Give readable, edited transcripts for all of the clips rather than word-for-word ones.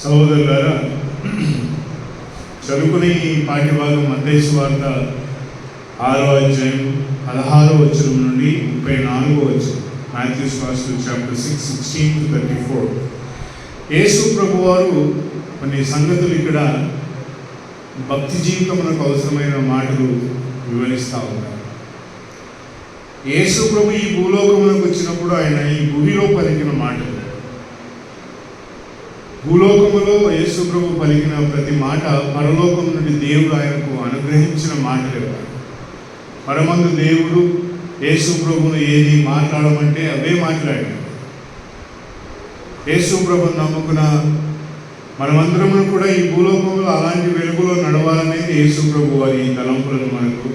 సహోదరులారా, చదువుకునే ఈ పాఠ్యభాగం మత్తయి సువార్త 6వ అధ్యాయం 16వ వచనం నుండి 34వ వచనం. Mathews gospel chapter 6, 16-34. యేసు ప్రభువారు కొన్ని సంగతులు ఇక్కడ భక్తి జీవితమునకు అవసరమైన మాటలు వివరిస్తూ ఉన్నారు. యేసు ప్రభు ఈ భూలోకమునకు వచ్చినప్పుడు ఆయన ఈ భూమిలో పలికిన మాటలు, భూలోకములో యేసు ప్రభు పలికిన ప్రతి మాట పరలోకం నుండి దేవుడు ఆయనకు అనుగ్రహించిన మాటలు. పరమందు దేవుడు యేసు ప్రభును ఏది మాట్లాడమంటే అవే మాట్లాడాడు. యేసు ప్రభుని నమ్ముకున్న మనమందరము కూడా ఈ భూలోకంలో అలాంటి వెలుగులో నడవాలనేది యేసు ప్రభు వారి తలంపులను మనకు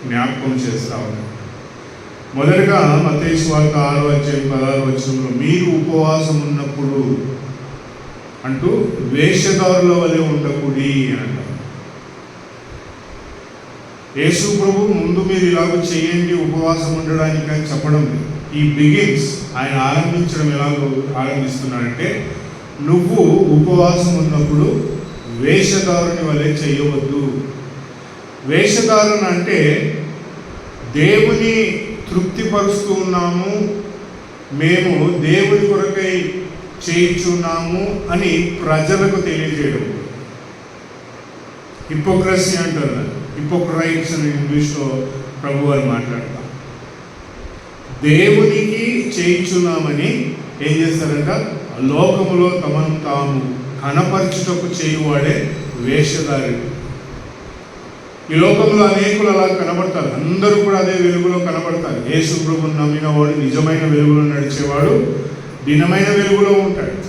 జ్ఞాపకం చేస్తూ ఉన్నారు. మొదటగా మత్తయి సువార్త 6వ అధ్యాయం 16వ వచనంలో మీరు ఉపవాసం ఉన్నప్పుడు అంటూ వేషధారుల వలె ఉండకూడి అని అంటారు. యేసు ప్రభు ముందు మీరు ఇలాగ చేయండి ఉపవాసం ఉండడానికి అని చెప్పడం. ఈ బిగిన్స్ ఆయన ఆరంభించడం ఎలాగో ఆరంభిస్తున్నాడంటే, నువ్వు ఉపవాసం ఉన్నప్పుడు వేషధారుని వలె చేయవద్దు. వేషధారణ అంటే దేవుని తృప్తిపరుస్తూ ఉన్నాము, మేము దేవుని కొరకై చేయించున్నాము అని ప్రజలకు తెలియజేయడం. హిపోక్రసీ అంటారు, హిపోక్రైట్స్ అని ఇంగ్లీష్లో ప్రభు వారు మాట్లాడతారు. దేవునికి చేయించున్నామని ఏం చేస్తారంట, లోకములో తమను తాము కనపరచుటకు చేయువాడే వేషధారి. ఈ లోకంలో అనేకులు అలా కనబడతారు, అందరూ కూడా అదే వెలుగులో కనబడతారు. యేసు ప్రభుని నమ్మిన వాడు నిజమైన వెలుగులో నడిచేవాడు దినమైన వెలుగులో ఉంటాడు.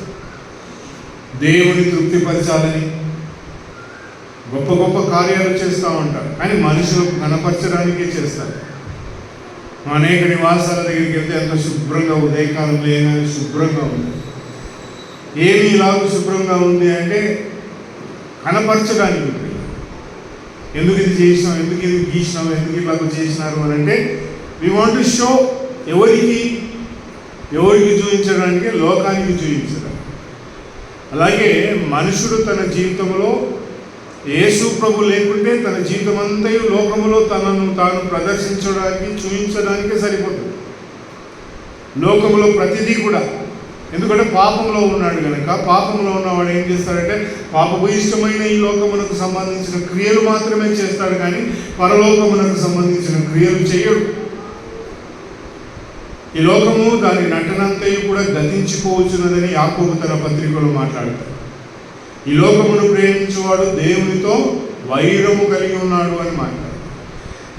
దేవుని తృప్తిపరచాలని గొప్ప గొప్ప కార్యాలు చేస్తూ ఉంటారు, కానీ మనుషులకు కనపరచడానికే చేస్తారు. అనేక నివాసాల దగ్గరికి వెళ్తే ఎంత శుభ్రంగా ఉదయకాలం లేని శుభ్రంగా ఉంది. ఏమి ఇలాగ శుభ్రంగా ఉంది అంటే కనపరచడానికి. ఎందుకు ఇది చేసినాం, ఎందుకు ఇది గీసినాం, ఎందుకు ఇలాగ చేసినారు అని అంటే వి వాంట్ టు షో. ఎవరికి చూపించడానికి, లోకానికి చూపించడానికి. అలాగే మనుషుడు తన జీవితంలో యేసు ప్రభు లేకుంటే తన జీవితం అంతా లోకములో తనను తాను ప్రదర్శించడానికి, చూపించడానికే సరిపోతుంది. లోకములో ప్రతిదీ కూడా, ఎందుకంటే పాపంలో ఉన్నాడు కనుక. పాపంలో ఉన్నవాడు ఏం చేస్తాడంటే పాపభూయిష్టమైన ఈ లోకమునకు సంబంధించిన క్రియలు మాత్రమే చేస్తాడు, కానీ పరలోకమునకు సంబంధించిన క్రియలు చేయడు. ఈ లోకము దాని నటనంతయు కూడా గతించిపోవచ్చున్నదని యాకోబు తన పత్రికలో మాట్లాడతాడు. ఈ లోకమును ప్రేమించేవాడు దేవునితో వైరము కలిగి ఉన్నాడు అని మాట్లాడు.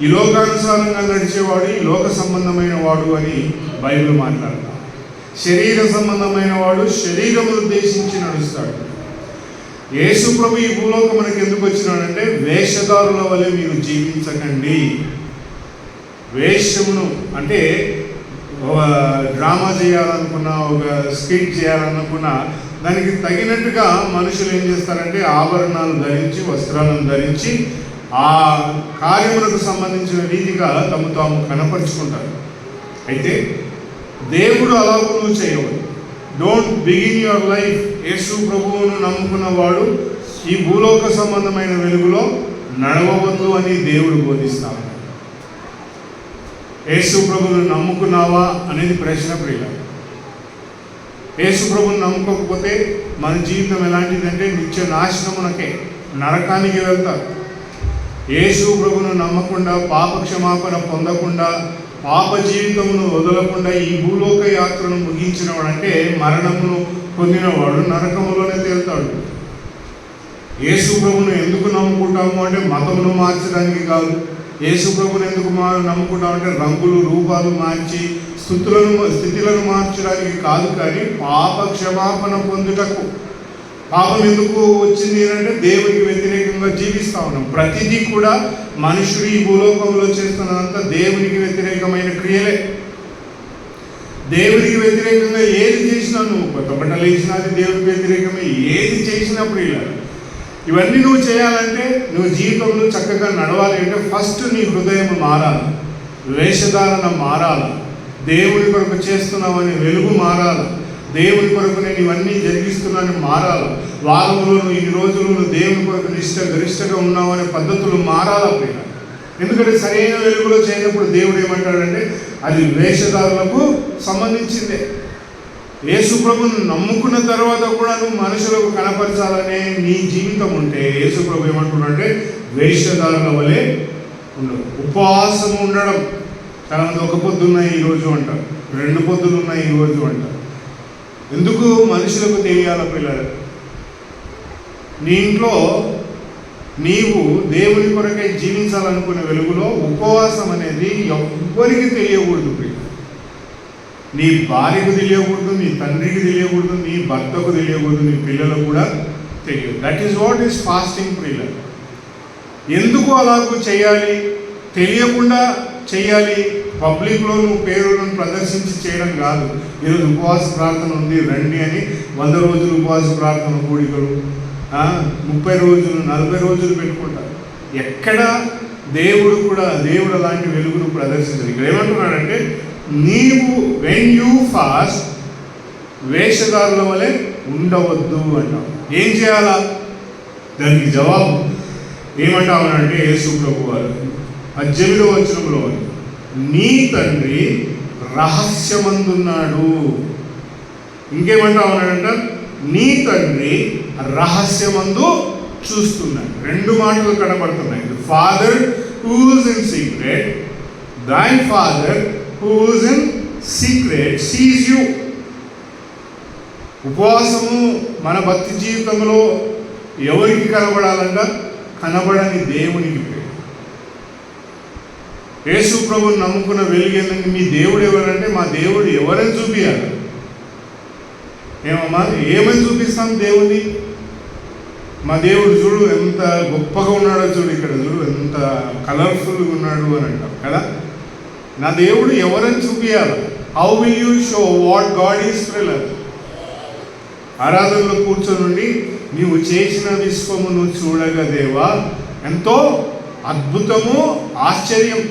ఈ లోకానుసారంగా నడిచేవాడు ఈ లోక సంబంధమైన వాడు అని బైబిల్ మాట్లాడతాడు. శరీర సంబంధమైన వాడు శరీరమును ఉద్దేశించి నడుస్తాడు. యేసు ప్రభు ఈ భూలోకమునకు ఎందుకు వచ్చినాడంటే, వేషధారుల వలె మీరు జీవించకండి. వేషమును అంటే ఒక డ్రామా చేయాలనుకున్నా, ఒక స్కిట్ చేయాలనుకున్నా దానికి తగినట్టుగా మనుషులు ఏం చేస్తారంటే ఆభరణాలు ధరించి, వస్త్రాలను ధరించి ఆ కార్యములకు సంబంధించిన రీతిగా తమ తాము కనపరుచుకుంటారు. అయితే దేవుడు అలాగూ నువ్వు చేయవద్దు. Don't begin your life. Yesu ప్రభువును నమ్ముకున్నవాడు ఈ భూలోక సంబంధమైన వెలుగులో నడవవద్దు అని దేవుడు బోధిస్తాడు. యేసు ప్రభువును నమ్ముకున్నావా అనేది ప్రశ్న ప్రియుల. యేసు ప్రభువును నమ్ముకోకపోతే మన జీవితం ఎలాంటిదంటే నిత్య నాశనమునకే, నరకానికి వెళ్తారు. యేసు ప్రభువును నమ్మకుండా, పాప క్షమాపణ పొందకుండా, పాప జీవితమును వదలకుండా ఈ భూలోక యాత్రను ముగించినవాడంటే మరణమును పొందినవాడు నరకములోనే తేలుతాడు. యేసు ప్రభువును ఎందుకు నమ్ముకుంటాము అంటే మతమును మార్చడానికి కాదు. యేసు ప్రభువును ఎందుకు నమ్ముకుంటామంటే రంగులు, రూపాలు మార్చి స్థితులను మార్చడానికి కాదు, కానీ పాప క్షమాపణ పొందుటకు. పాపం ఎందుకు వచ్చింది అంటే దేవునికి వ్యతిరేకంగా జీవిస్తూ ఉన్నాం. ప్రతిదీ కూడా మనుషుడు ఈ భూలోకంలో చేస్తున్నదంతా దేవునికి వ్యతిరేకమైన క్రియలే. దేవునికి వ్యతిరేకంగా ఏది చేసినా, నువ్వు కొత్త బట్టలు వేసినా అది దేవునికి వ్యతిరేకమే. ఏది చేసినప్పుడు ఇలా ఇవన్నీ నువ్వు చేయాలంటే, నువ్వు జీవితంలో చక్కగా నడవాలి అంటే ఫస్ట్ నీ హృదయం మారాలి, వేషధారణ మారాలి, దేవుడి కొరకు చేస్తున్నామని వెలుగు మారాలి, దేవుని కొరకు నేను ఇవన్నీ జరిగిస్తున్నాను మారాలి, వారంలో నువ్వు ఇన్ని రోజులు నువ్వు దేవుని కొరకు గరిష్టగా ఉన్నావు అనే పద్ధతులు మారాలా ప్రియ. ఎందుకంటే సరైన వెలుగులో చేయనప్పుడు దేవుడు ఏమంటాడంటే అది వేషధారులకు సంబంధించిందే. యేసు ప్రభుని నమ్ముకున్న తర్వాత కూడా నువ్వు మనుషులకు కనపరచాలనే నీ జీవితం ఉంటే యేసు ప్రభు ఏమంటున్నాడంటే వేషధారుల వలె ఉండదు. ఉపవాసం ఉండడం, చాలామంది ఒక పొద్దున్నాయి ఈరోజు అంటారు, 2 పొద్దులు ఉన్నాయి ఈరోజు అంటారు. ఎందుకు మనుషులకు తెలియాల పిల్లలు? నీ ఇంట్లో నీవు దేవుని కొరకై జీవించాలనుకునే వెలుగులో ఉపవాసం అనేది ఎవ్వరికి తెలియకూడదు ప్రియ. నీ భార్యకు తెలియకూడదు, నీ తండ్రికి తెలియకూడదు, నీ భర్తకు తెలియకూడదు, నీ పిల్లలకు కూడా తెలియదు. That is what is fasting ప్రియ. ఎందుకు అలాగూ చేయాలి? తెలియకుండా చేయాలి. పబ్లిక్లో నువ్వు పేరులను ప్రదర్శించి చేయడం కాదు. ఈరోజు ఉపవాస ప్రార్థన ఉంది రండి అని 100 రోజులు ఉపవాస ప్రార్థన కూడికలు 30 రోజులు 40 రోజులు పెట్టుకుంటారు. ఎక్కడ దేవుడు అలాంటి వెలుగును ప్రదర్శించదు. ఇక్కడ ఏమంటున్నాడంటే నీవు వెన్ యూ ఫాస్ట్ వేషధారుల వలె ఉండవద్దు అంటావు. ఏం చేయాలా? దానికి జవాబు ఏమంటామనంటే యేసు ప్రభు వారు 18వ వచనంలో నీ తండ్రి రహస్యమందున్నాడు. ఇంకేమంటామన్నాడంట? నీ తండ్రి రహస్యమందు చూస్తున్నాడు. 2 మాటలు కనబడుతున్నాయి. The father who's in secret, thy father who's in secret sees you. ఉపవాసము మన భక్తి జీవితంలో ఎవరికి కనబడాలంట? కనబడని దేవునికి. యేసు ప్రభుని నమ్ముకున్న వెలుగేందుకు మీ దేవుడు ఎవరంటే మా దేవుడు ఎవరని చూపించాలి. ఏమమ్మా ఏమని చూపిస్తాం దేవుని? మా దేవుడు చూడు ఎంత గొప్పగా ఉన్నాడో చూడు, ఇక్కడ చూడు ఎంత కలర్ఫుల్గా ఉన్నాడు అని అంటాం కదా. నా దేవుడు ఎవరని చూపించాలి. How will you show what God is prayer? ఆరాధనలో కూర్చొని నీవు చేసిన విశ్వమును చూడగా దేవా ఎంతో అద్భుతము ఆశ్చర్యం.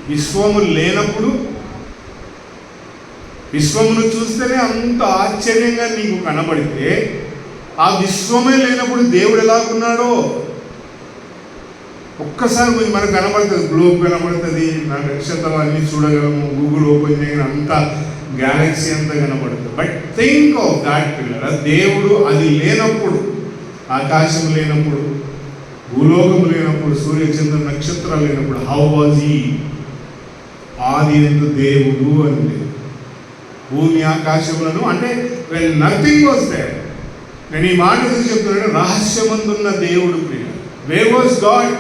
విశ్వము లేనప్పుడు విశ్వమును చూస్తేనే అంత ఆశ్చర్యంగా నీకు కనబడితే ఆ విశ్వమే లేనప్పుడు దేవుడు ఎలాగున్నాడో ఒక్కసారి మనకు కనబడుతుంది. గ్లోబ్ కనబడుతుంది, నక్షత్రాలు అన్నీ చూడగలము, గూగుల్ ఓపెన్ చేయగానే అంత గ్యాలక్సీ అంతా కనబడుతుంది. బట్ థింక్ ఆఫ్ దాట్ పిల్లల, దేవుడు అది లేనప్పుడు, ఆకాశం లేనప్పుడు, భూలోకము లేనప్పుడు, సూర్యచంద్ర నక్షత్రాలు లేనప్పుడు హౌ వాజ్ హీ? ఆది యందు దేవుడు అంటే భూమి ఆకాశములను అంటే వెన్ నథింగ్ వాజ్ దేర్. నేను ఈ మాట ఎందుకు చెప్తున్నాను? రహస్యమందున్న దేవుడు ప్రియ. Where was God?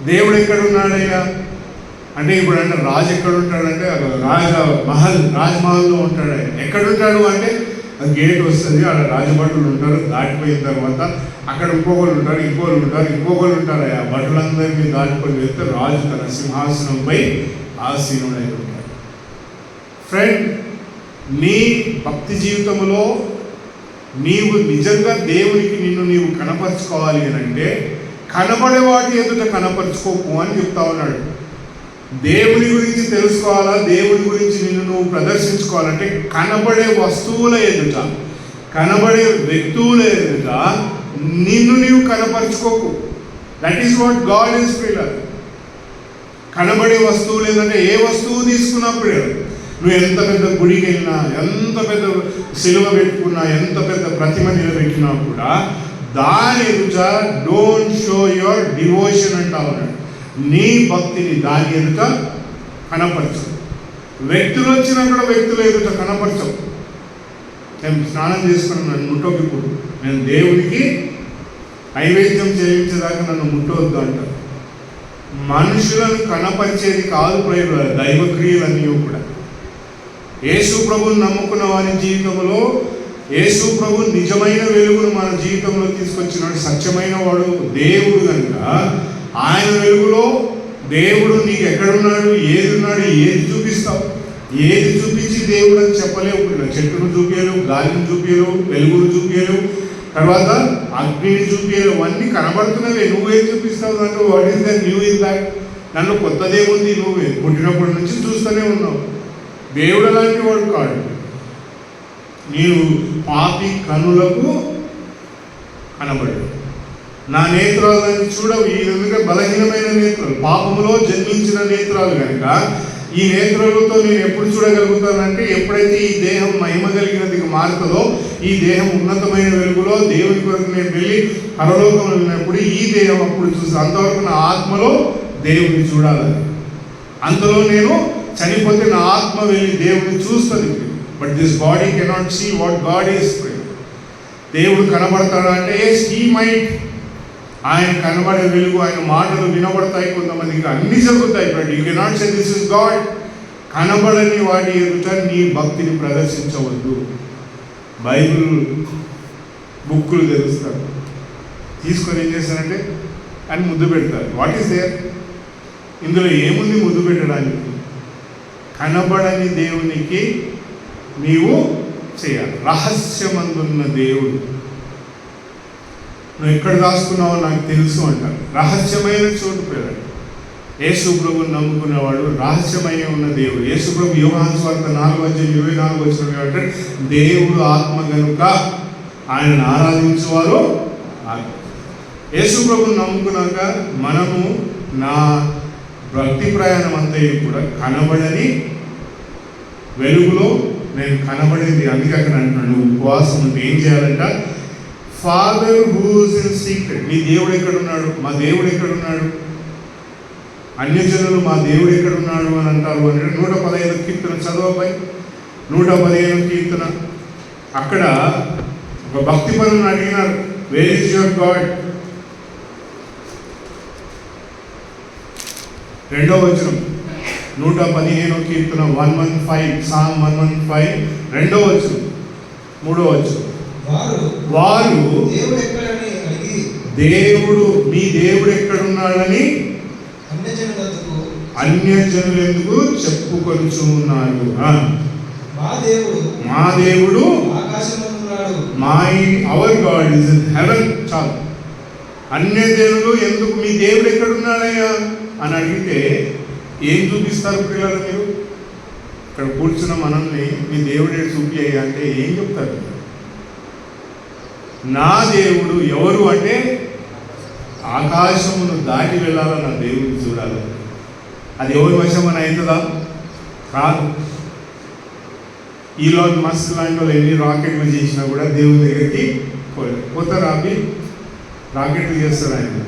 దేవుడు ఎక్కడున్నాడయ్యా అంటే ఇప్పుడు అంటే రాజు ఎక్కడ ఉంటాడంటే రాజ్మహల్లో ఉంటాడు. ఆయన ఎక్కడుంటాడు అంటే గేట్ వస్తుంది, అక్కడ రాజభటులు ఉంటారు. దాటిపోయిన తర్వాత అక్కడ ఇంకొకరు ఉంటారు, ఇంకొకరు ఉంటారు. ఆ భటులందరినీ దాటిపోయి వెళ్తే రాజు తన సింహాసనంపై ఆసీనుడై ఉంటాడు. ఫ్రెండ్, నీ భక్తి జీవితంలో నీవు నిజంగా దేవునికి నీవు కనపరుచుకోవాలి అని అంటే కనబడే వాటి ఎదుట కనపరుచుకోకు అని చెప్తా ఉన్నాడు. దేవుని గురించి తెలుసుకోవాలా, దేవుని గురించి నువ్వు ప్రదర్శించుకోవాలంటే కనబడే వస్తువుల ఎదుట, కనబడే వ్యక్తువుల ఎదుట నీవు కనపరుచుకోకు. That is what God is prayer. కనబడే వస్తువులు ఏంటంటే ఏ వస్తువు తీసుకున్నప్పుడు నువ్వు ఎంత పెద్ద గుడికి వెళ్ళినా, ఎంత పెద్ద సిలువ పెట్టుకున్నా, ఎంత పెద్ద ప్రతిమ నిలబెట్టినా కూడా దాని ఎదుట డోంట్ షో యువర్ డివోషన్ అంటా ఉన్నాడు. నీ భక్తిని దాని ఎదుట కనపరచు. వ్యక్తులు వచ్చినా కూడా వ్యక్తుల ఎదుట కనపరచవు. నేను స్నానం చేసుకుని నన్ను ముట్టొద్దు, నేను దేవునికి నైవేద్యం చెల్లించేదాకా నన్ను ముట్టవద్దు అంటారు. మనుషులను కనపరిచేది కాదు ప్రయోజన దైవక్రియలన్నీ కూడా. యేసు ప్రభుని నమ్ముకున్న వారి జీవితంలో యేసు ప్రభు నిజమైన వెలుగును మన జీవితంలో తీసుకొచ్చినాడు. సత్యమైన వాడు దేవుడు కనుక ఆయన వెలుగులో దేవుడు నీకు ఎక్కడున్నాడు, ఏది ఉన్నాడు, ఏది చూపిస్తావు? ఏది చూపించి దేవుడు అని చెప్పలేవు. చెట్టును చూపించలేవు, గాలిని చూపించలేవు, వెలుగును చూపించలేవు, తర్వాత అగ్నిని చూపించలేవు. అన్నీ కనబడుతున్నవే. నువ్వేం చూపిస్తావు అంటే what is the new in that? నన్ను కొత్తదేముంది? నువ్వే పుట్టినప్పటి నుంచి చూస్తూనే ఉన్నావు. దేవుడు అలాంటి వాడు కాడు. నీవు పాపి కనులకు కనబడు. నా నేత్రాలను చూడవు. ఈ విధంగా బలహీనమైన నేత్రాలు, పాపములో జన్మించిన నేత్రాలు కనుక ఈ నేత్రాలతో నేను ఎప్పుడు చూడగలుగుతానంటే ఎప్పుడైతే ఈ దేహం మహిమ కలిగినదిగా మారుతుందో, ఈ దేహం ఉన్నతమైన వెలుగులో దేవుని కొరకు నేను వెళ్ళి పరలోకం వెళ్ళినప్పుడు ఈ దేహం అప్పుడు చూసి, అంతవరకు నా ఆత్మలో దేవుని చూడాలని. అంతలో నేను చనిపోతే నా ఆత్మ వెళ్ళి దేవుని చూస్తుంది. But this body cannot see what God is. దేవుడు కనబడతాడా అంటే హీ మైట్. ఆయన కనబడే వెలుగు, ఆయన మాటలు వినబడతాయి, కొంతమందికి అన్ని జరుగుతాయి. But you cannot say this is God. కనబడని వాటి ఎదుట నీ భక్తిని ప్రదర్శించవద్దు. బైబిల్ బుక్కులు తెలుస్తారు, తీసుకొని ఏం చేస్తారంటే అని ముద్దు పెడతారు. What is there? ఇందులో ఏముంది ముద్దు పెట్టడానికి? కనబడని దేవునికి నీవు చేయాలి. రహస్యమందున్న దేవుడు, నువ్వు ఎక్కడ దాచుకున్నావో నాకు తెలుసు అంటారు. రహస్యమైన చోటు పేరు. యేసు ప్రభువుని నమ్ముకునేవాడు రహస్యమైన ఉన్న దేవుడు. యేసు ప్రభు యోహాను సువార్త 4:24 అంటే దేవుడు ఆత్మ కనుక ఆయనను ఆరాధించేవారు ఆత్మ. యేసు ప్రభువుని నమ్ముకున్నాక మనము నా భక్తి ప్రయాణం అంతా కూడా కనబడని వెలుగులో నేను కనబడింది. అందుకే అక్కడ అంటున్నాను, ఉపవాసం ఉంటే ఏం చేయాలంట? Father who's in secret. నీ దేవుడు ఎక్కడున్నాడు? మా దేవుడు ఎక్కడున్నాడు? అన్యజనులు మా దేవుడు ఎక్కడున్నాడు అని అంటారు అంటే 115 కీర్తన చదవపై 115 కీర్తన. అక్కడ ఒక భక్తి పరులను అడిగినారు, వేర్ ఇస్ యువర్ గాడ్? 2వ వచనం 115 కీర్తన 115, Psalm 115 2వ వచనం 3వ వచనం. వారు దేవుడు మీ దేవుడు ఎక్కడున్నాడని అన్యజనులు ఎందుకు చెప్పుకొనుచున్నారు? మా దేవుడు hour God is in heaven. చాలు. అన్యజనులు ఎందుకు మీ దేవుడు ఎక్కడున్నాడయ్యా అని అడిగితే ఏం చూపిస్తారు పిల్లలు? మీరు ఇక్కడ కూర్చున్న మనల్ని మీ దేవుడే చూపియ్యా అంటే ఏం చెప్తారు? నా దేవుడు ఎవరు అంటే ఆకాశమును దాటి వెళ్ళాలా నా దేవుడిని చూడాలి. అది ఎవరి వశమని అవుతుందా? కాదు. ఈలాన్ మస్క్ లాంటి వాళ్ళు ఎన్ని రాకెట్లు చేసినా కూడా దేవుని దగ్గరికి పోతారు. అవి రాకెట్లు చేస్తారు ఆయన,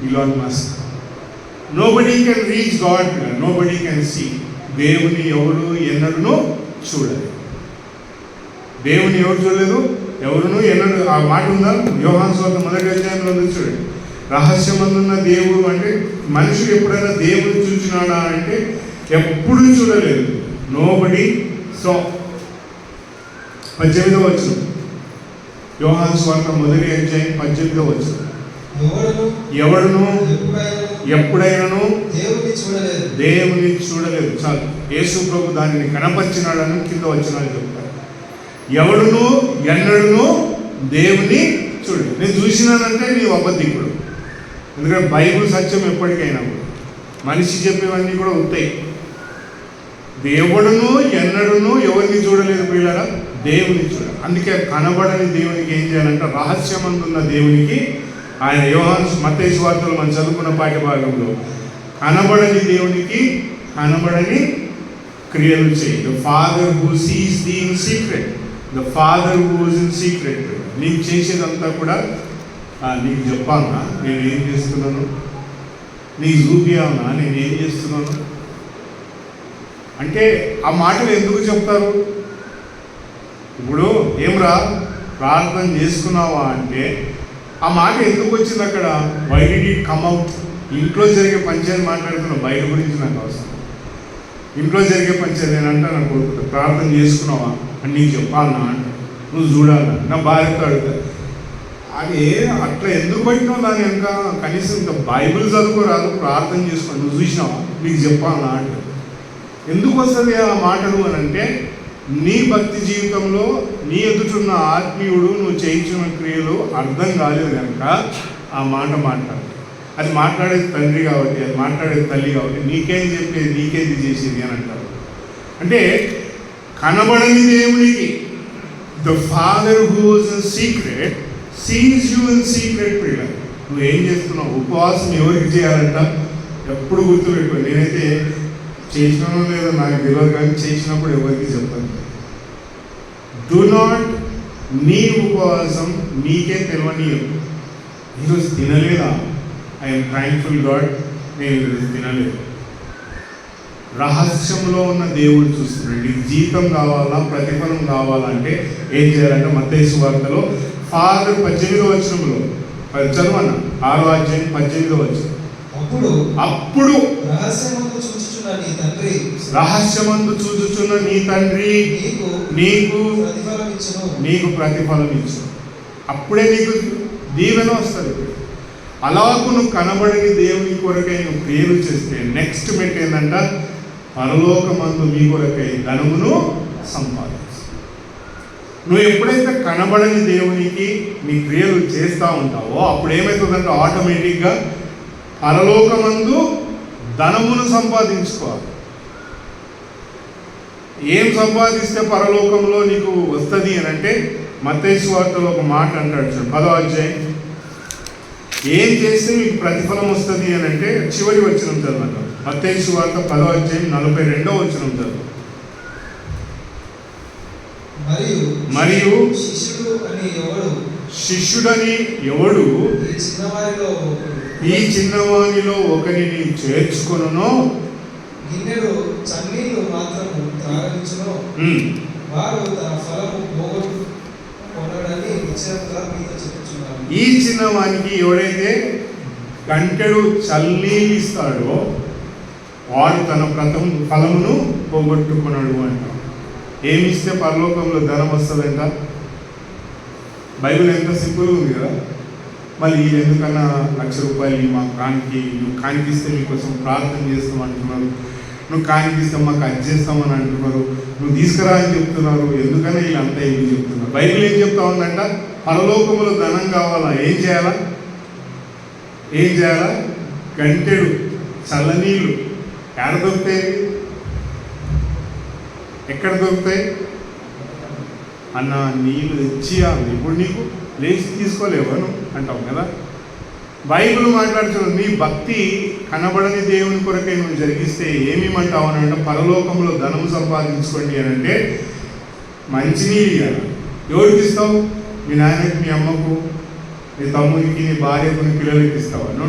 Elon Musk. Nobody can reach God, nobody can see. దేవుని ఎవరు ఎన్నడూ చూడలేదు. దేవుని ఎవరు చూడలేదు, ఎవరును ఎన్నడూ. ఆ మాట ఉందా? యోహాను సువార్త 1వ అధ్యాయంలో చూడండి. రహస్యమందున్న దేవుడు అంటే మనుషుడు ఎప్పుడైనా దేవుడు చూసినాడా అంటే ఎప్పుడు చూడలేదు. Nobody so. 18వ వచనం యోహాను సువార్త 1వ అధ్యాయం 18వ వచనం. ఎవడును ఎప్పుడైనాను దేవుని చూడలేదు. చాలు. యేసు ప్రభు దానిని కనపరిచినాడని కింద వచనాలు చెప్తారు. ఎవడును ఎన్నడును దేవుని చూడలేదు. నేను చూసినానంటే నీవు అబద్ధికుడు. ఎందుకంటే బైబుల్ సత్యం ఎప్పటికైనా కూడా, మనిషి చెప్పేవన్నీ కూడా ఉంటాయి. దేవుడును ఎన్నడును ఎవరిని చూడలేదు పిల్లరా? దేవుని చూడాలి. అందుకే కనబడని దేవునికి ఏం చేయాలంటే రహస్యమందున్న దేవునికి ఆయన మత్తయి సువార్తలో మనం చదువుకున్న పాఠ్య భాగంలో కనబడని దేవునికి కనబడని క్రియలు చేయి. The father who sees the in secret, the father who is in secret. నీకు చేసేదంతా కూడా నీకు చెప్పాలన్నా నేను ఏం చేస్తున్నాను, నీకు చూపియాలన్నా నేను ఏం చేస్తున్నాను అంటే ఆ మాటలు ఎందుకు చెప్తారు? ఇప్పుడు ఏమ్రా ప్రార్థన చేసుకున్నావా అంటే ఆ మాట ఎందుకు వచ్చింది అక్కడ? Why did it come out? ఇంట్లో జరిగే పంచాయతీ మాట్లాడుతున్నావు, బయట గురించి నాకు అవసరం. ఇంట్లో జరిగే పంచాయతీ నేనంటే నాకు కోరుకుంటా, ప్రార్థన చేసుకున్నావా అని నీకు చెప్పాలన్నా అంట, నువ్వు చూడాలన్నా. నా భార్యతో అడుగుతా, అది అట్లా ఎందుకు పట్టినావు దాని వెనక? కనీసం ఇంకా బైబిల్ చదువుకోరాదు, ప్రార్థన చేసుకో, నువ్వు చూసినావా నీకు చెప్పాలన్నా అంట. ఎందుకు వస్తుంది ఆ మాటలు అని అంటే నీ భక్తి జీవితంలో నీ ఎదుటిన్న ఆత్మీయుడు నువ్వు చేయించిన క్రియలు అర్థం కాలేదు కనుక ఆ మాట మాట్లాడు. అది మాట్లాడేది తండ్రి కాబట్టి, అది మాట్లాడేది తల్లి కాబట్టి నీకేం చెప్పేది, నీకేది చేసేది అని అంటారు. అంటే కనబడని దేవునికి the father who is in secret sees you in secret. పిల్ల నువ్వు ఏం చేస్తున్నావు? ఉపవాసం ఎవరికి చేయాలంట? ఎప్పుడు గుర్తుపెట్టుకో. నేనైతే చేసినానో లేదో నాకు తెలియదు, కానీ చేసినప్పుడు ఎవరికి చెప్పను. డూ నాట్, నీ ఉపవాసం నీకే తెలియనీయం. ఈరోజు తినలేదా? ఐఎమ్ థ్యాంక్ఫుల్ గాడ్, నేను ఈరోజు తినలేదు. రహస్యంలో ఉన్న దేవుడు చూస్తున్నాడు. నీకు జీతం కావాలా, ప్రతిఫలం కావాలంటే ఏం చేయాలంటే మత్తయి సువార్తలో ఫాదర్ 18వ వచనంలో చదవన్న 6వ అధ్యాయం 18వ వచనం. అప్పుడు రహస్యమందు చూచుచున్న నీ తండ్రి నీకు ప్రతిఫలం ఇచ్చు. అప్పుడే నీకు దీవెన వస్తుంది. అలాగూ నువ్వు కనబడని దేవుని కొరకై నువ్వు క్రియలు చేస్తే నెక్స్ట్ మెట్ ఏంటంట, పరలోకమందు మీ కొరకై ధనమును సంపాదించు. నువ్వు ఎప్పుడైతే కనబడని దేవునికి నీ క్రియలు చేస్తూ ఉంటావో అప్పుడు ఏమవుతుందంటే ఆటోమేటిక్గా పరలోకమందు ధనమును సంపాదించుకోవాలి. ఏం సంపాదిస్తే పరలోకంలో నీకు వస్తుంది అని అంటే మత్తయి సువార్తలో ఒక మాట అంటాడు చూడు, 10వ అధ్యాయం. ఏం చేస్తే మీకు ప్రతిఫలం వస్తుంది అని అంటే చివరి వచనం చదవండి. మత్తయి సువార్త 10వ అధ్యాయం 42వ వచనం చదువు. మరియు శిష్యుడని ఎవడు ఈ చిన్నవానిలో ఒకరిని చేర్చుకొనునో గిన్నెడు చన్నీళ్లు మాత్రము త్రాగించునో వారు తన ఫలము పోగొట్టుకొనడని నిశ్చయముగా మీతో చెప్పుచున్నాను. ఈ చిన్నవానికి ఎవడైతే గంటెడు చల్లీలు ఇస్తాడో వాడు తన ఫలమును పోగొట్టుకున్నాడు అంటాం. ఏమిస్తే పరలోకంలో ధనం వస్తుందంట? బైబిల్ ఎంత సింపుల్గా ఉంది కదా. మళ్ళీ ఎందుకన్నా ₹1,00,000 మా కానికి, నువ్వు కానికిస్తే మీకోసం ప్రార్థన చేస్తాం అంటున్నారు, నువ్వు కానికిస్తే మాకు అది చేస్తామని అంటున్నారు, నువ్వు తీసుకురా అని చెప్తున్నారు. ఎందుకన్నా వీళ్ళంతా ఏమి చెప్తున్నారు? బైబిల్ ఏం చెప్తా ఉందంట, పరలోకంలో ధనం కావాలా? ఏం చేయాలా? గంటెడు చల్లనీళ్ళు ఎక్కడ దొరుకుతాయి? ఎక్కడ దొరుకుతాయి అన్న? నీళ్ళు తెచ్చియాలి. ఇప్పుడు నీకు లేచి తీసుకోలేవను అంటావు కదా. బైబిల్ మాట్లాడుతున్నాడు, నీ భక్తి కనబడని దేవుని కొరకై నువ్వు జరిగిస్తే ఏమేమంటావు అని అంటే పరలోకంలో ధనం సంపాదించుకోండి అని అంటే మంచినీళ్ళు ఇవ్వాలి. ఎవరికి ఇస్తావు? మీ నాయనకి, మీ అమ్మకు, నీ తమ్మునికి, నీ భార్యకు, నీ పిల్లలకి ఇస్తావా? నో.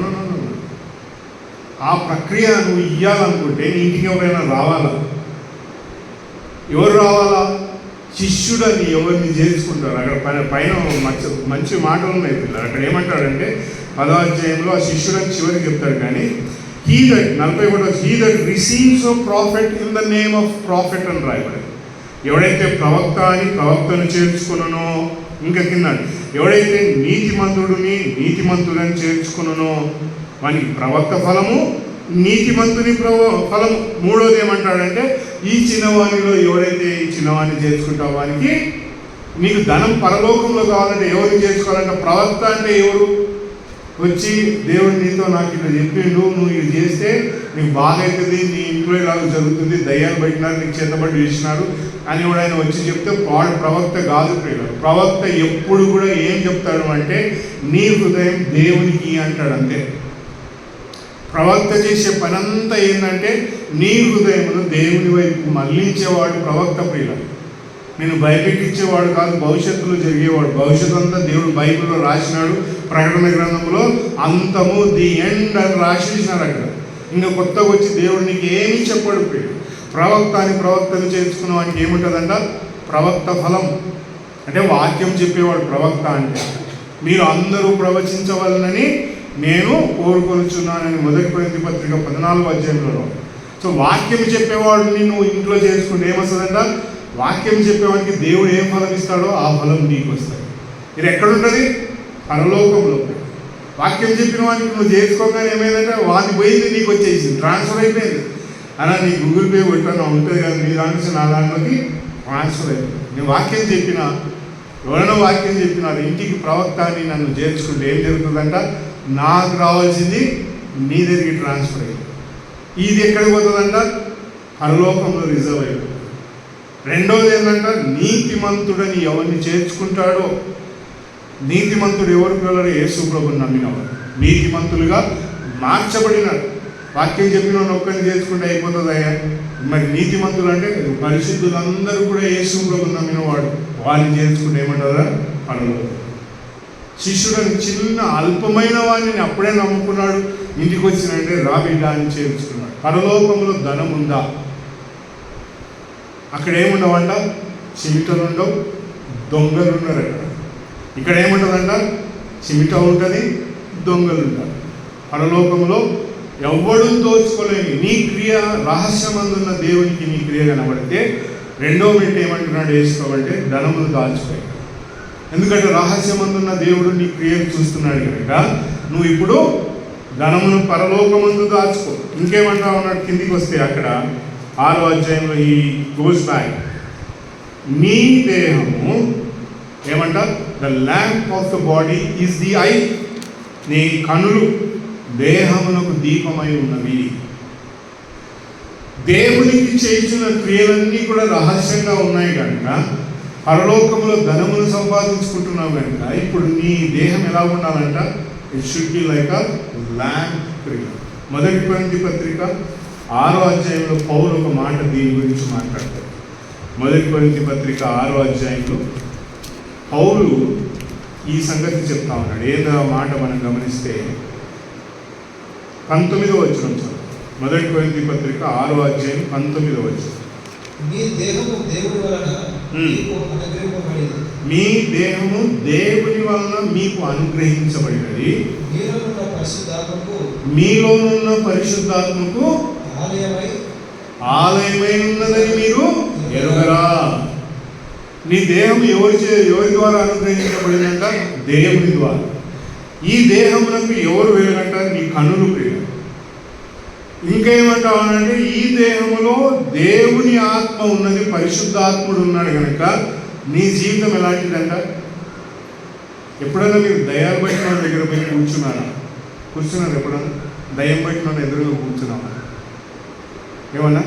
ఆ ప్రక్రియ నువ్వు ఇవ్వాలనుకుంటే నీ ఇంటికి ఎవరైనా రావాలా? ఎవరు రావాలా? శిష్యుడని ఎవరిని చేర్చుకుంటారు. అక్కడ పైన మంచి మాటలు ఉన్నాయి పిల్లలు. అక్కడ ఏమంటాడంటే 10వ అధ్యాయంలో ఆ శిష్యుడని చివరికి చెప్తాడు. కానీ he that receives a profit in the name of profit అని రాయబడి, ఎవడైతే ప్రవక్త అని ప్రవక్తను చేర్చుకున్నానో, ఇంకా కింద ఎవడైతే నీతిమంతుడని చేర్చుకున్నానో వానికి ప్రవక్త ఫలము, నీతిమంతుని ఫలము. మూడోది ఏమంటాడంటే ఈ చిన్నవాణిలో ఎవడైతే ఈ చిన్నవాణ్ణి చేర్చుకుంటావు వానికి నీకు ధనం పరలోకంలో కావాలంటే ఎవరిని చేర్చుకోవాలంటే ప్రవక్త. అంటే ఎవరు? వచ్చి దేవుడు నీతో నాకు ఇట్లా చెప్పిండు, నువ్వు ఇది చేస్తే నీకు బాగవుతుంది, నీ ఇంట్లో ఇలాగ జరుగుతుంది, దయ్యాలు పెట్టినారు, నీకు చేతబడి వేసినారు అని ఎవడైనా వచ్చి చెప్తే వాడు ప్రవక్త కాదు. ప్రవక్త ఎప్పుడు కూడా ఏం చెప్తాడు అంటే నీ హృదయం దేవునికి అంటాడు. అంతే. ప్రవక్త చేసే పనంతా ఏంటంటే నీ హృదయమును దేవుని వైపు మళ్లించేవాడు ప్రవక్త. ప్రియుల, నేను భయపెట్టించేవాడు కాదు, భవిష్యత్తులో జరిగేవాడు. భవిష్యత్తు అంతా దేవుడు బైబిల్లో రాసినాడు. ప్రకటన గ్రంథంలో అంతము, ది ఎండ్ అని రాసేసినారు అక్కడ. ఇంకా కొత్తగా వచ్చి దేవుడు నీకు ఏమీ చెప్పాడు. ప్రియుడు, ప్రవక్తను చేర్చుకున్న వానికి ఏముంటుందంట? ప్రవక్త ఫలం. అంటే వాక్యం చెప్పేవాడు ప్రవక్త. అంటే మీరు అందరూ ప్రవచించవలనని నేను కోరుకొనుచున్నానని 1 కొరింథీ పత్రిక 14వ అధ్యాయంలో. సో వాక్యం చెప్పేవాడిని నువ్వు ఇంట్లో చేసుకుంటే ఏమొస్తుందంట? వాక్యం చెప్పేవాడికి దేవుడు ఏం ఫలం ఇస్తాడో ఆ ఫలం నీకు వస్తుంది. ఇది ఎక్కడుంటుంది? పరలోకంలో. వాక్యం చెప్పిన వాడికి నువ్వు చేసుకోగానే ఏమైందంటే వాడిని పోయింది, నీకు వచ్చేసింది, ట్రాన్స్ఫర్ అయిపోయింది. అలా నీ గూగుల్ పే కొట్టాను ఉంటుంది కదా, నీ దాంట్లో నా దాంట్లోకి ట్రాన్స్ఫర్ అయిపోయింది. నేను వాక్యం చెప్పినా, ఎవరైనా వాక్యం చెప్పినారు ఇంటికి ప్రవక్త అని నన్ను చేర్చుకుంటే ఏం జరుగుతుందంట? నాకు రావాల్సింది నీ దగ్గరికి ట్రాన్స్ఫర్ అయ్యింది. ఇది ఎక్కడికి పోతుందంట? పరలోకంలో రిజర్వ్ అయిపోతుంది. రెండోది ఏంటంటే నీతిమంతుడని ఎవరిని చేర్చుకుంటాడో, నీతిమంతుడు ఎవరు పిల్లలు? యేసు ప్రభుని నమ్మినవాడు నీతిమంతులుగా మార్చబడినాడు. వాక్యం చెప్పిన ఒక్కరిని చేర్చుకుంటే అయిపోతుందయ్యా. మరి నీతిమంతులు అంటే పరిశుద్ధులందరూ కూడా యేసు ప్రభుని నమ్మినవాడు, వారిని చేర్చుకుంటే ఏమంటారా? పరలోకం. శిష్యుడని చిన్న అల్పమైన వాడిని అప్పుడే నమ్ముకున్నాడు, ఇంటికి వచ్చినంటే రాబిడ్డ అని చేర్చుకున్నాడు. పరలోకంలో ధనం ఉందా? అక్కడ ఏముండవంట? చిమిటలు ఉండవు, దొంగలు ఉన్నారు. ఇక్కడ ఏముంటుందంట? చిమిట ఉంటుంది, దొంగలు ఉంటారు. పరలోకంలో ఎవ్వడూ దోచుకోలేని నీ క్రియ రహస్యమందున్న దేవునికి నీ క్రియ కనబడితే రెండో మెట్టు ఏమంటున్నాడు వేసుకోవాలంటే ధనమును దాచుకోవాలి. ఎందుకంటే రహస్యమందున్న దేవుడు నీ క్రియలు చూస్తున్నాడు కనుక నువ్వు ఇప్పుడు ధనమును పరలోకమందు దాచుకో. ఇంకేమంటా ఉన్నాడు కిందికి వస్తే అక్కడ 6వ అధ్యాయంలో ఈ గోస్ బ్యాక్, నీ దేహము ఏమంట? The lamp of the body is the I. నీ కనులు దేహమునకు దీపమై ఉన్నవి. దేవునికి చేసిన క్రియలన్నీ కూడా రహస్యంగా ఉన్నాయి కనుక పరలోకంలో ధనమును సంపాదించుకుంటున్నావు కనుక ఇప్పుడు నీ దేహం ఎలా ఉండాలంట? It should be like a lamp క్రియ. 1 కొరింథీ పత్రిక 6వ అధ్యాయంలో పౌలు ఒక మాట దీని గురించి మాట్లాడతాడు. 1 కొరింథీ పత్రిక 6వ అధ్యాయంలో పౌలు ఈ సంగతి చెప్తా ఉన్నాడు. ఏదో మాట మనం గమనిస్తే 19వ వచనం చాలు. 1 కొరింథీ పత్రిక 6వ అధ్యాయం 19వ వచనం. మీ దేహము దేవుని వలన మీకు అనుగ్రహింపబడినది. మీ దేహము దేవుని వలన మీకు అనుగ్రహించబడినది. మీలోనున్న పరిశుద్ధాత్మకు ఆలయమై ఉన్నదని మీరు ఎరుగరా. నీ దేహం ఎవరి ద్వారా అనుగ్రహించబడిందంట? దేవుని ద్వారా. ఈ దేహమునకు ఎవరు వెలుగంట? నీ కన్నులు ప్రియ. ఇంకేమంటావు అంటే ఈ దేహములో దేవుని ఆత్మ ఉన్నది, పరిశుద్ధాత్ముడు ఉన్నాడు కనుక నీ జీవితం ఎలాంటిదంట? ఎప్పుడైనా మీరు దయ్యాలు పట్టిన దగ్గర పోయి కూర్చున్నారు? ఎప్పుడన్నా దయ్యం పట్టిన ఎదురుగా కూర్చున్నావా? ఏమన్నా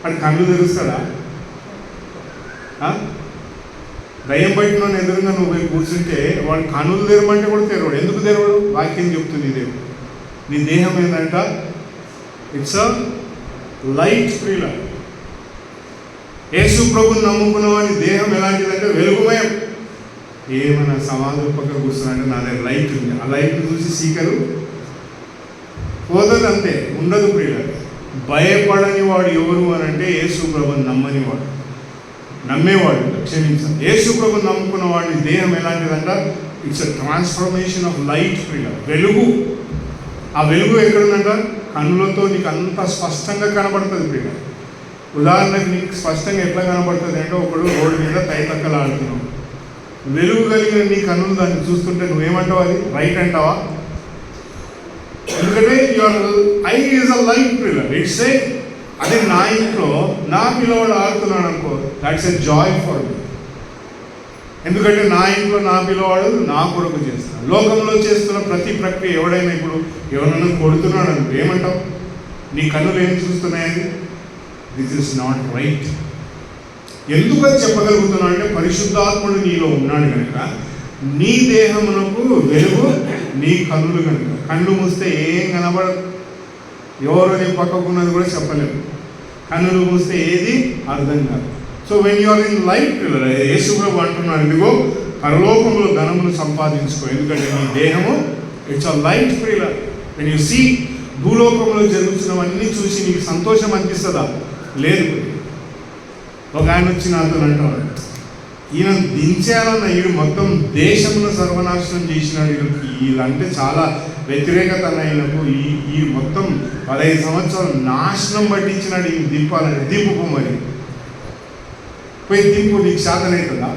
అది కళ్ళు తెరుస్తాడా? దయ్యం పట్టిన ఎదురుగా నువ్వు పోయి కూర్చుంటే వాడు కన్నులు తెరమంటే కూడా తెరవడు. ఎందుకు తెరవడు? వాక్యం చెప్తుంది దేవుడు. నీ దేహం ఏంటంట? It's a light ఫ్రీలా. యేసు ప్రభుని నమ్ముకున్న వాడి దేహం ఎలాంటిదంటే వెలుగుమయం. ఏమైనా సమాధుల పక్కన కూర్చున్నాడంటే నా దగ్గర లైట్ ఉంది, ఆ లైట్ చూసి సీకరు పోతుంది, అంతే, ఉండదు ప్రియుల. భయపడని వాడు ఎవరు అని అంటే యేసు ప్రభుని నమ్మని వాడు. నమ్మేవాడు క్షమించాలి. యేసు ప్రభుని నమ్ముకున్న వాడి దేహం ఎలాంటిదంట? It's a transformation of light ఫ్రీలా. వెలుగు. ఆ వెలుగు ఎక్కడుందంట? కన్నులతో నీకు అంత స్పష్టంగా కనబడుతుంది ప్రియ. ఉదాహరణకు నీకు స్పష్టంగా ఎట్లా కనబడుతుంది అంటే ఒకడు రోడ్డు మీద తైతక్కలు ఆడుతున్నావు, వెలుగు కలిగిన నీ కన్నులు దాన్ని చూస్తుంటే నువ్వేమంటావు? అది రైట్ అంటావా? ఎందుకంటే your I is a light Priya. It's a అదే నా ఇంట్లో నా పిల్లవాడు ఆడుతున్నాడు అనుకో, that's a joy for me. ఎందుకంటే నా ఇంట్లో నా పిల్లవాడు నా కొరకు చేస్తున్నాడు. లోకంలో చేస్తున్న ప్రతి ప్రక్రియ ఎవడైనా ఇప్పుడు ఎవరైనా కొడుతున్నాడు అనుకో, ఏమంటావు? నీ కన్నులు ఏం చూస్తున్నాయని? This is not right. ఎందుకని చెప్పగలుగుతున్నా అంటే పరిశుద్ధాత్ముడు నీలో ఉన్నాడు కనుక నీ దేహమునకు వెలుగు నీ కన్నులు కనుక. కళ్ళు మూస్తే ఏం కనబడదు, ఎవరు నీ పక్కకున్నది కూడా చెప్పలేము. కన్నులు మూస్తే ఏది అర్థం కాదు. So when you are in light, Yesu ప్రభు అంటున్నాడు, ఇదిగో పరలోకంలో ధనమును సంపాదించుకో. ఎందుకంటే నీ దేహము ఇట్స్ అ లైట్ ఫ్రీలా. వెన్ యు సీ భూలోకంలో జరుగుతున్నవన్నీ చూసి నీకు సంతోషం అనిపిస్తుందా? లేదు. ఒక ఆయన వచ్చి నాతో అంటాడు, ఈయన దించాలన్న వీడు మొత్తం దేశమును సర్వనాశనం చేసినాడు, వీళ్ళంటే చాలా వ్యతిరేకత ఆయనకు, ఈ మొత్తం 15 సంవత్సరాలు నాశనం పట్టించినాడు, ఈయన దింపాలని. దింపు మరి పోయి దింపు, నీకు శాతనవుతుందా?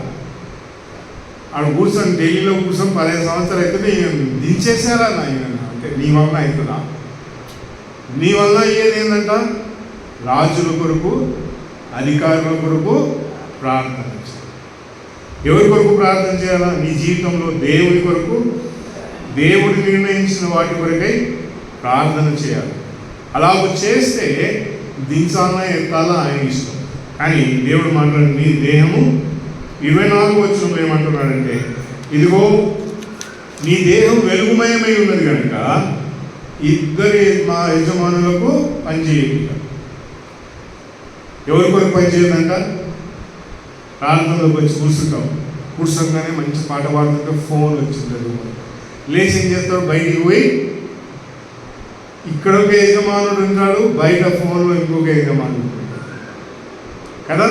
ఆడు కూర్చొని ఢిల్లీలో కూర్చొని 15 సంవత్సరాలు అవుతుంది, ఈయన దించేసారా ఆయన అంటే నీ వల్ల అవుతుందా? నీ వల్ల అయ్యేది ఏంటంట? రాజుల కొరకు, అధికారుల కొరకు ప్రార్థన చేయాలి. ఎవరి కొరకు ప్రార్థన చేయాలా? నీ జీవితంలో దేవుని కొరకు, దేవుడు నిర్ణయించిన వాటి కొరకై ప్రార్థన చేయాలి. అలాగ చేస్తే దించాలన్నా ఎత్తాలా ఆయన ఇష్టం. కానీ దేవుడు మాట్లాడు నీ దేహము 24 వచనంలో ఏమంటున్నాడంటే, ఇదిగో నీ దేహం వెలుగుమయమై ఉన్నది కనుక ఇద్దరి మా యజమానులకు పనిచేయండి. ఎవరి కొరకు పనిచేయదంట? ప్రార్థనలోకి వచ్చి కూర్చుంటాం, మంచి పాట పాడుతుంటే ఫోన్ వచ్చింది, లేచి ఏం చేస్తాడు? బయటికి పోయి ఇక్కడ ఒక యజమానుడు ఉంటాడు, బయట ఫోన్లో ఇంకొక యజమానుడు ఉంటాడు కదా.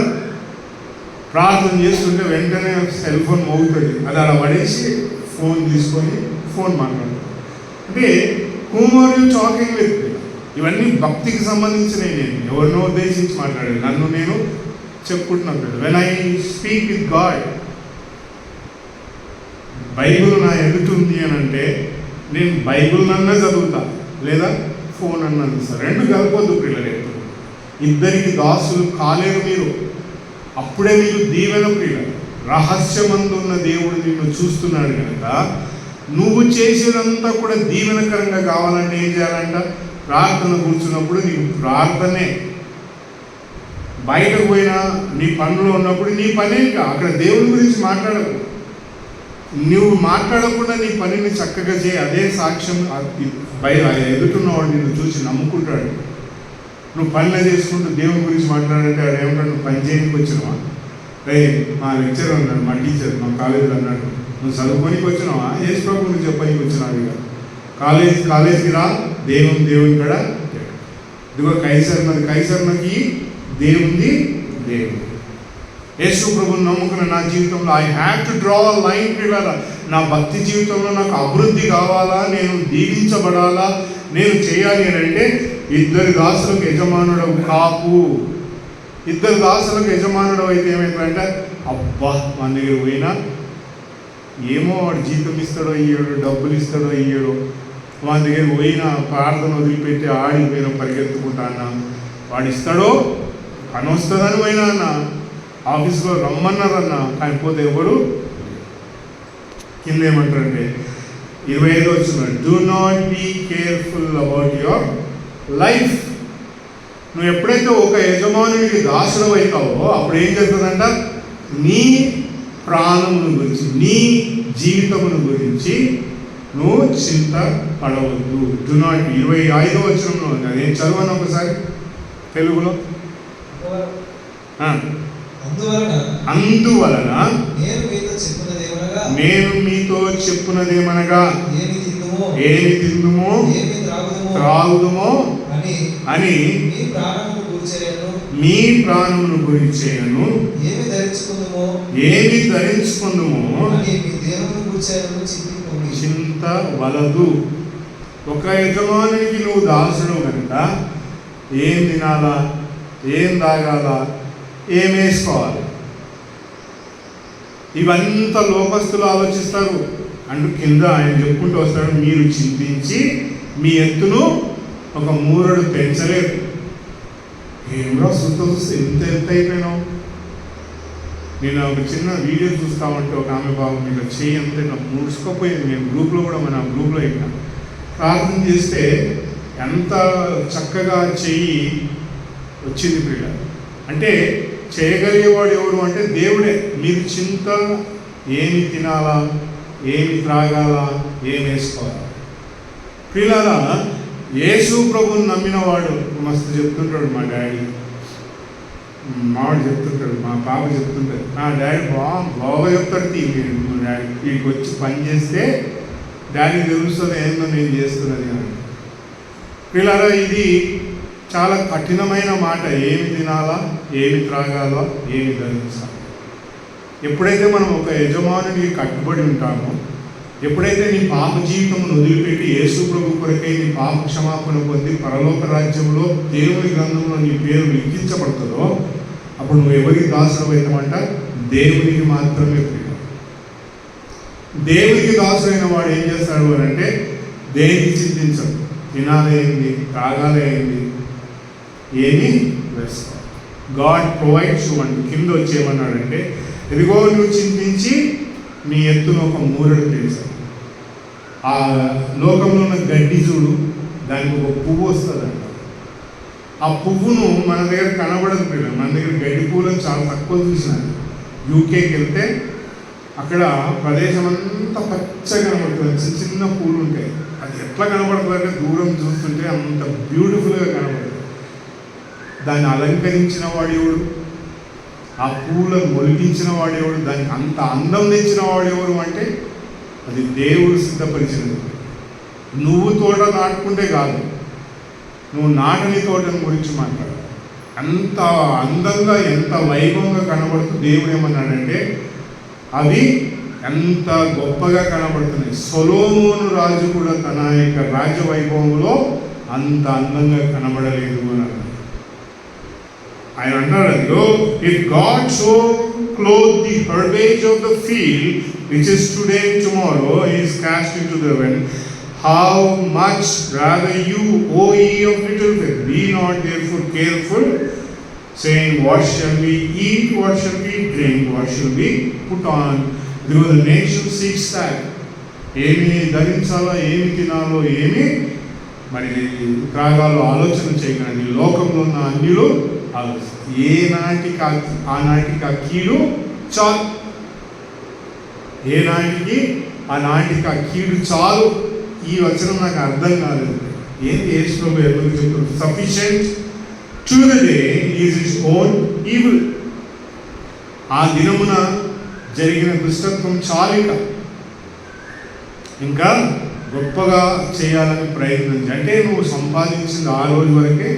ప్రార్థన చేస్తుంటే వెంటనే సెల్ ఫోన్ మోగుతుంది, అది అలా పడేసి ఫోన్ తీసుకొని ఫోన్ మాట్లాడతాడు. అంటే whom are you talking with? ఇవన్నీ భక్తికి సంబంధించినవి. నేను ఎవరినో ఉద్దేశించి మాట్లాడాను, నన్ను నేను చెప్పుకుంటున్నాను. When I speak with God, Bible నా ఎదుగుతుంది అని అంటే నేను బైబిల్ నన్నా చదువుతా, లేదా ఫోన్ అన్నా చూస్తా. రెండు కలపొద్దు పిల్లలు. ఇద్దరికి దాసులు కాలేరు మీరు. అప్పుడే మీరు దీవెన ప్రియులు. రహస్యమందున్న దేవుడు నిన్ను చూస్తున్నాడు కనుక నువ్వు చేసేదంతా కూడా దీవెనకరంగా కావాలంటే ఏం చేయాలంట? ప్రార్థన కూర్చున్నప్పుడు నీకు ప్రార్థనే. బయటకు పోయినా నీ పనులు ఉన్నప్పుడు నీ పనే ఇంకా అక్కడ దేవుడి గురించి మాట్లాడకు. నువ్వు మాట్లాడకుండా నీ పనిని చక్కగా చేయి. అదే సాక్ష్యం. ఎదుటిన్నవాడు నిన్ను చూసి నమ్ముకుంటాడు. నువ్వు పనులు చేసుకుంటూ దేవుని గురించి మాట్లాడంటే ఆడు ఏమంటాడు? నువ్వు పని చేయడానికి వచ్చినావా? రే మా లెక్చర్ అన్నాడు, మా టీచర్ మా కాలేజీలో అన్నాడు, నువ్వు చదువుకోనికి వచ్చినావా? యేసు ప్రభు నువ్వు చెప్పడానికి వచ్చినావు. ఇక కాలేజీకి రా, దేవుని కూడా ఇదిగో కైసర్నకి దేవుంది దేవుడు. యేసు ప్రభుని నమ్ముకున్న నా జీవితంలో I have to draw line. పిల్లల నా భక్తి జీవితంలో నాకు అభివృద్ధి కావాలా, నేను దీవించబడాలా, నేను చేయాలి అని అంటే ఇద్దరు దాసులకు యజమానుడు కాపు. ఇద్దరు దాసులకు యజమానుడు అయితే ఏమైందంటే, అబ్బా మన దగ్గర పోయినా ఏమో వాడు జీతం ఇస్తాడో ఇయ్యడు, డబ్బులు ఇస్తాడో ఇయ్యడు, మన దగ్గర పోయినా ప్రార్థన వదిలిపెట్టి ఆడిపోయినా పరిగెత్తుకుంటా అన్న, వాడు ఇస్తాడో పని వస్తుందని పోయినా అన్న, ఆఫీస్లో రమ్మన్నారన్న, కానీ పోతే ఎవడు. కింద ఏమంటారంటే 25 వచ్చిన, do not be careful about your life. నువ్వు ఎప్పుడైతే ఒక యజమానునికి దాసుడు అవుతావో అప్పుడు ఏం జరుగుతుందంట? నీ ప్రాణమును గురించి, నీ జీవితమును గురించి నువ్వు చింత పడవద్దు. Do not. 25వ వచనంలో ఉంది, అదేం చదవను ఒకసారి తెలుగులో. అందువలన నేను మీతో చెప్పున్నదేమనగా ఏమి తిందుమో త్రాగుదుమో అని మీ ప్రాణమును గురించేను, ఏమి ధరించుకుందుమో చింత వలదు. ఒక యజమానికి నువ్వు దాసుడు కనుక ఏం తినాలా, ఏం తాగాలా, ఏం వేసుకోవాలి, ఇవంతా లోకస్తులు ఆలోచిస్తారు. అంటూ కింద ఆయన చెప్పుకుంటూ వస్తాడు, మీరు చింతించి మీ ఎత్తును ఒక మూరడు పెంచలేరు. ఏమరా చూస్తే ఎంత ఎత్తు అయిపోయినావు. నేను ఒక చిన్న వీడియో చూస్తా ఉంటే ఒక ఆమె బాబు మీద చెయ్యి అంతే నాకు ముడుచుకోపోయింది. నేను గ్రూప్లో కూడా మన గ్రూప్లో అయినా ప్రార్థన చేస్తే ఎంత చక్కగా చెయ్యి వచ్చింది ప్రియ. అంటే చేయగలిగేవాడు ఎవరు అంటే దేవుడే. మీరు చింత ఏమి తినాలా, ఏమి త్రాగాలా, ఏమి వేసుకోవాలా. ప్రియులారా, యేసు ప్రభుని నమ్మినవాడు మస్తు చెప్తుంటాడు. మా డాడీ మావాడు చెప్తుంటాడు, మా పాప చెప్తుంటాడు, నా డాడీ బాగా చెప్తాడు. మా డాడీ వీడికి వచ్చి పని చేస్తే డాడీ తెలుస్తుంది ఏందో నేను చేస్తున్నది అని. ప్రియులారా, ఇది చాలా కఠినమైన మాట. ఏమి తినాలా, ఏమి త్రాగాలా, ఏమి ధరించాలి. ఎప్పుడైతే మనం ఒక యజమానునికి కట్టుబడి ఉంటామో, ఎప్పుడైతే నీ పాప జీవితమును వదిలిపెట్టి యేసు ప్రభు కొరకై నీ పాప క్షమాపణ పొంది పరలోక రాజ్యంలో దేవుని గ్రంథంలో నీ పేరు లిఖించబడుతుందో అప్పుడు నువ్వు ఎవరికి దాసుడు అవుతామంట? దేవునికి మాత్రమే ప్రియ. దేవునికి దాసుడైన వాడు ఏం చేస్తాడు అని అంటే దేనికి చింతించడు. తినాలైంది, తాగాలైంది, ఏమి వేసుకోవాలి. గాడ్ ప్రొవైడ్స్ యు అంటూ కింద వచ్చేమన్నాడంటే, ఇదిగో నువ్వు చింతించి నీ ఎత్తును ఒక మూరడు తెలుసు. ఆ లోకంలో ఉన్న గడ్డి చూడు, దానికి ఒక పువ్వు వస్తుందంట. ఆ పువ్వును మన దగ్గర కనబడదు పిల్లలు. మన దగ్గర గడ్డి పూలను చాలా తక్కువ చూసినాను. యూకేకి వెళ్తే అక్కడ ప్రదేశం అంతా పచ్చగా కనబడుతుంది, చిన్న చిన్న పూలు ఉంటాయి. అది ఎట్లా కనబడుతుందంటే దూరం చూస్తుంటే అంత బ్యూటిఫుల్గా కనబడుతుంది. దాన్ని అలంకరించిన వాడెవడు, ఆ పూలను మొలిపించిన వాడెవడు, దానికి అంత అందం తెచ్చిన వాడెవడు అంటే అది దేవుడు సిద్ధపరిచినది. నువ్వు తోట నాటుకుంటే కాదు, నువ్వు నాటని తోటని గురించి మాట్లాడు. అంత అందంగా ఎంత వైభవంగా కనబడుతూ దేవుడు ఏమన్నాడంటే అవి ఎంత గొప్పగా కనబడుతున్నాయి. సొలొమోను రాజు కూడా తన యొక్క రాజ్య వైభవంలో అంత అందంగా కనబడలేదు అని అన్నాడు. ఆయన అంటాడు, అదిగో if God so clothe the herbage of the field which is today and tomorrow is cast into the heaven, how much rather you, O ye of little faith, be not therefore careful, saying, what shall we eat, what shall we drink, what shall we put on? Because the nation seeks that. ఏమి ధరించాలో, ఏమి తినాలో, ఏమి మరి త్రాగాలో ఆలోచన చేయకండి. లోకంలో ఉన్న అన్యులు ఆనాటికి ఆ కీడు చాలు, ఏనాటికి ఆనాటికి ఆ కీడు చాలు. ఈ వచనం నాకు అర్థం కాలేదు. ఏంటి యేసు ప్రభు ఎందుకు చెప్తారు? Sufficient to the day is his own evil. ఆ దినమున జరిగిన దుష్టత్వం చాలిక, ఇంకా గొప్పగా చేయాలని ప్రయత్నించి, అంటే నువ్వు సంపాదించింది ఆ రోజు వరకే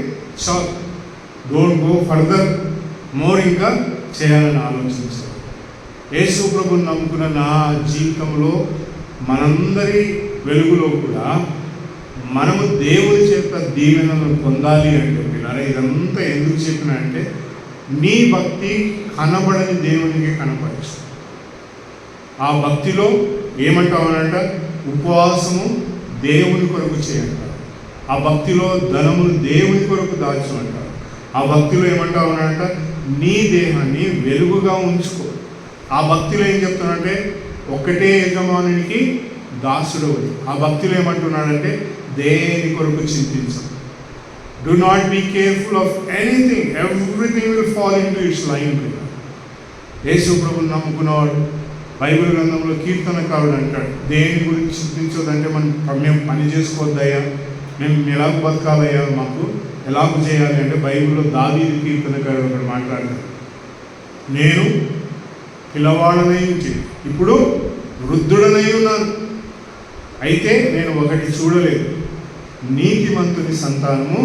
చాలు, డోంట్ గో ఫర్దర్, మోర్ ఇంకా చేయాలని ఆలోచించాలి. యేసు ప్రభుని నమ్ముకున్న నా జీవితంలో మనందరి వెలుగులో కూడా మనము దేవుని చేత దీవెనలను పొందాలి అంటే పిల్లరా, ఇదంతా ఎందుకు చెప్పినా అంటే నీ భక్తి కనబడని దేవునికి కనపడచ్చు. ఆ భక్తిలో ఏమంటామనంట, ఉపవాసము దేవుని కొరకు చేయంటారు. ఆ భక్తిలో ధనమును దేవుని కొరకు దాచమంటారు. ఆ భక్తిలో ఏమంటామనంట, నీ దేహాన్ని వెలుగుగా ఉంచుకో. ఆ భక్తిలో ఏం చెప్తానంటే ఒకటే యజమానునికి దాసుడవుడి. ఆ భక్తిలో ఏమంటున్నాడంటే దేని కొరకు చింతించు. Do not be careful of anything. Everything will fall into its line. యేసు ప్రభువుని నమ్ముకున్నవాడు బైబిల్ గ్రంథంలో కీర్తనకారుడు అంటాడు, దేని గురించి చింతించొద్దంటే మేము పని చేసుకోవద్దయ్యా, మేము ఎలాగ బతకాలయ్యా, మాకు ఎలాగ చేయాలి అంటే బైబిల్లో దావీదు కీర్తనకారుడు ఒకడు మాట్లాడతాడు, నేను పిల్లవాడనై ఉంచి ఇప్పుడు వృద్ధుడనై ఉన్నాను, అయితే నేను ఒకటి చూడలేదు, నీతిమంతుని సంతానము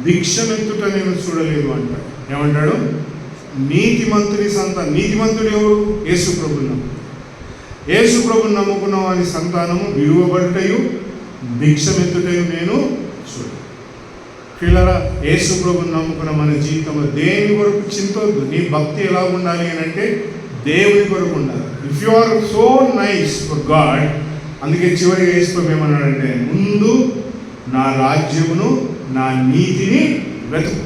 భిక్షమెత్తుట నేను చూడలేదు అంటాడు. ఏమంటాడు? నీతిమంతుని సంతానం. నీతిమంతుడు ఎవరు? యేసు ప్రభువును నమ్ముకున్న, యేసు ప్రభువును నమ్ముకున్న వాని సంతానము విలువబడుటయు భిక్షమెత్తుటయు నేను చూడలేదు. పిల్లరా, యేసు ప్రభువును నమ్ముకున్న మన జీవితంలో దేని కొరకు చింతొద్దు. నీ భక్తి ఎలా ఉండాలి అని అంటే దేవుని కొరకు ఉండాలి. If you are so nice for God, అందుకే చివరిగా యేసు ప్రభు ఏమన్నాడంటే, ముందు నా రాజ్యమును నా నీతిని వెతుకు.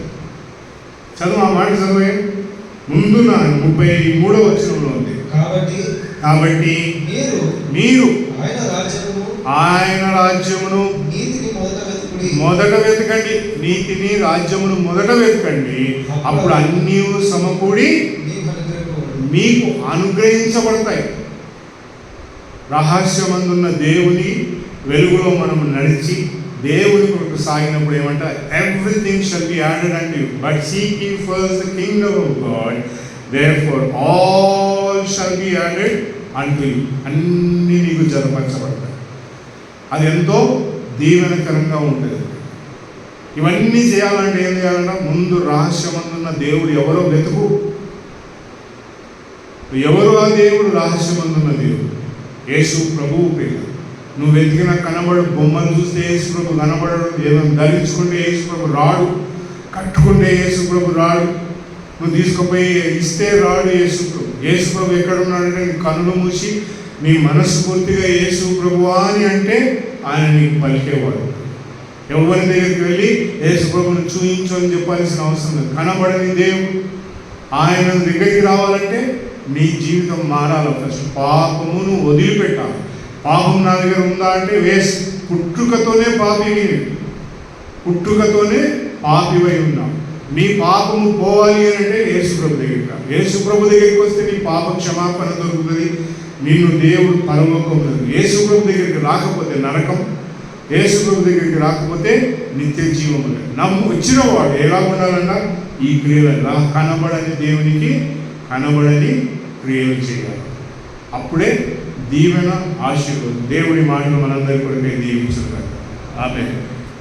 చదువు, ఆ మాట చదివే. ముందు నా 33వ వచనంలో ఉంది, కాబట్టి మీరు ఆయన రాజ్యమును మొదట వెతకండి, నీతిని రాజ్యమును మొదట వెతకండి, అప్పుడు అన్నీ సమకూడి మీకు అనుగ్రహించబడతాయి. రహస్యమందున్న దేవుని వెలుగులో మనం నడిచి దేవుని కొరకు సాగినప్పుడు ఏమంట, everything shall be added unto you, but seek ye first the kingdom of God, therefore all shall be added unto you. అన్నీ నీకు జతపరచబడతాయి. అది ఎంతో దీవెనకరంగా ఉంటుంది. ఇవన్నీ చేయాలంటే ఏం చేయాలంటే ముందు రహస్యమందున్న దేవుడు ఎవరో వెతుకు. ఎవరు ఆ దేవుడు? రహస్యమందున్న దేవుడు యేసు ప్రభువు పేరు. నువ్వు వెతికిన కనబడు బొమ్మలు చూస్తే యేసు ప్రభు కనబడడు, ఏమైనా ధరించుకుంటే యేసు ప్రభు రాడు, కట్టుకుంటే యేసు ప్రభు రాడు, నువ్వు తీసుకుపోయి ఇస్తే రాడు యేసు ప్రభు. యేసు ప్రభు ఎక్కడున్నాడంటే నీ కనులు మూసి నీ మనస్సు పూర్తిగా యేసు ప్రభువా అని అంటే ఆయన నీకు పలికేవాడు. ఎవరి దగ్గరికి వెళ్ళి యేసు ప్రభుని చూయించు అని చెప్పాల్సిన అవసరం లేదు. కనబడని దేవుడు ఆయన దగ్గరికి రావాలంటే నీ జీవితం మారాలి. ఫస్ట్ పాపమును వదిలిపెట్టాలి. పాపం నా దగ్గర ఉందా అంటే పుట్టుకతోనే పాపిని, పుట్టుకతోనే పాపివై ఉన్నావు. నీ పాపము పోవాలి అని అంటే యేసుప్రభు దగ్గరికి రా. యేసుప్రభు దగ్గరికి వస్తే నీ పాప క్షమాపణ దొరుకుతుంది, నిన్ను దేవుడు పరలోకంలో. యేసుప్రభు దగ్గరికి రాకపోతే నరకం, యేసుప్రభు దగ్గరికి రాకపోతే నిత్య జీవము. వచ్చిన వాడు ఎలా ఉండాలన్నా ఈ క్రియలు కనబడని దేవునికి కనబడని క్రియలు చేయాలి. అప్పుడే దీవెన ఆశీర్వాదం. దేవుడి మాటలు మనందరి కొరకే దీవించుగాక. ఆమేన్.